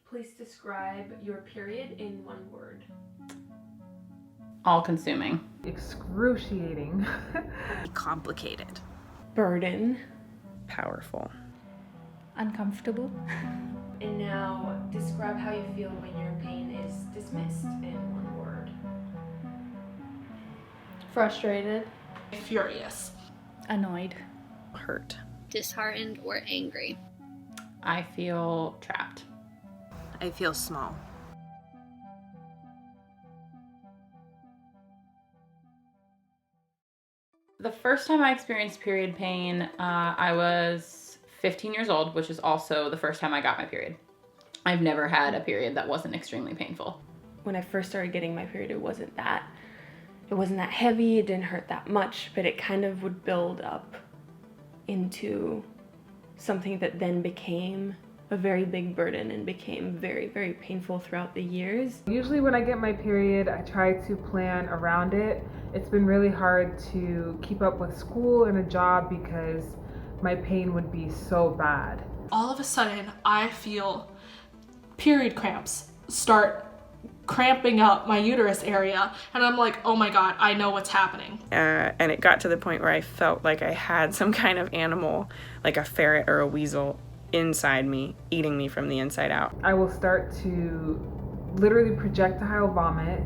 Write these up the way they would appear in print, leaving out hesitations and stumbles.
Please describe your period in one word. All-consuming. Excruciating. Complicated. Burden. Powerful. Uncomfortable. And now describe how you feel when your pain is dismissed in one word. Frustrated. Furious. Annoyed. Hurt. Disheartened or angry. I feel trapped. I feel small. The first time I experienced period pain, I was 15 years old, which is also the first time I got my period. I've never had a period that wasn't extremely painful. When I first started getting my period, it wasn't that heavy, it didn't hurt that much, but it kind of would build up into something that then became a very big burden and became very, very painful throughout the years. Usually when I get my period, I try to plan around it. It's been really hard to keep up with school and a job because my pain would be so bad. All of a sudden, I feel period cramps start cramping up my uterus area, and I'm like, oh my God, I know what's happening. And it got to the point where I felt like I had some kind of animal, like a ferret or a weasel, inside me, eating me from the inside out. I will start to literally projectile vomit.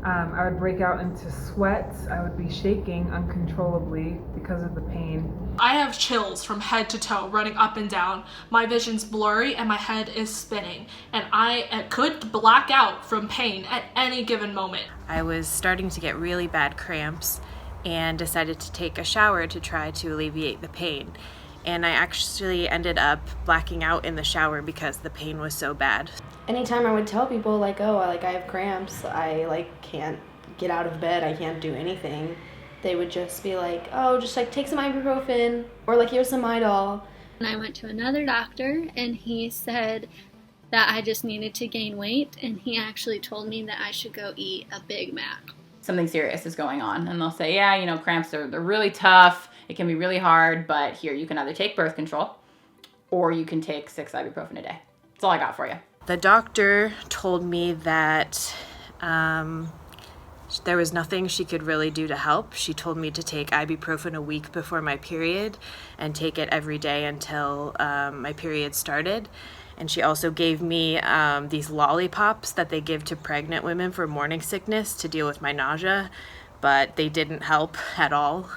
I would break out into sweats. I would be shaking uncontrollably because of the pain. I have chills from head to toe running up and down. My vision's blurry and my head is spinning, and I could black out from pain at any given moment. I was starting to get really bad cramps and decided to take a shower to try to alleviate the pain. And I actually ended up blacking out in the shower because the pain was so bad. Anytime I would tell people I have cramps, I can't get out of bed, I can't do anything, they would just be like, oh, just take some ibuprofen, or here's some Midol. And I went to another doctor, and he said that I just needed to gain weight, and he actually told me that I should go eat a Big Mac. Something serious is going on, and they'll say, yeah, cramps they're really tough, it can be really hard, but here, you can either take birth control or you can take 6 ibuprofen a day. That's all I got for you. The doctor told me that there was nothing she could really do to help. She told me to take ibuprofen a week before my period and take it every day until my period started. And she also gave me these lollipops that they give to pregnant women for morning sickness to deal with my nausea, but they didn't help at all.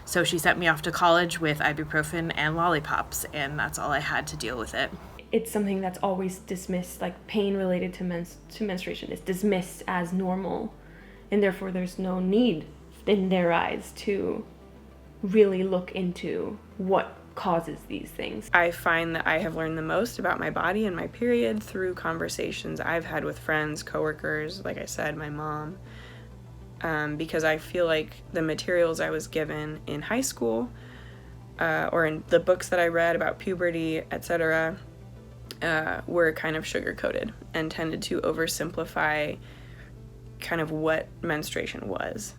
So she sent me off to college with ibuprofen and lollipops, and that's all I had to deal with it. It's something that's always dismissed, pain related to menstruation is dismissed as normal, and therefore there's no need in their eyes to really look into what causes these things. I find that I have learned the most about my body and my period through conversations I've had with friends, coworkers, like I said, my mom, because I feel like the materials I was given in high school or in the books that I read about puberty, etc., were kind of sugar-coated and tended to oversimplify kind of what menstruation was.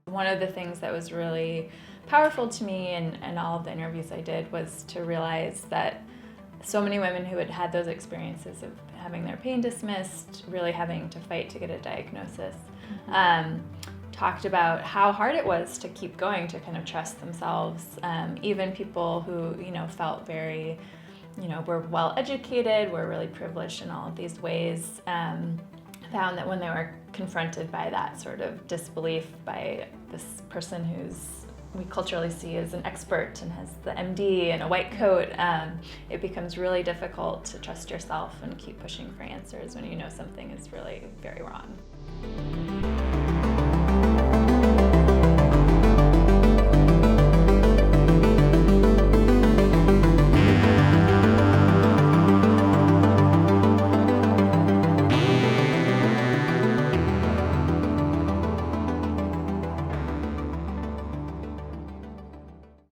One of the things that was really powerful to me in all of the interviews I did was to realize that so many women who had had those experiences of having their pain dismissed, really having to fight to get a diagnosis, talked about how hard it was to keep going, to kind of trust themselves. Even people who, felt very, were well educated, were really privileged in all of these ways, found that when they were confronted by that sort of disbelief by this person we culturally see as an expert and has the MD and a white coat, it becomes really difficult to trust yourself and keep pushing for answers when you know something is really very wrong.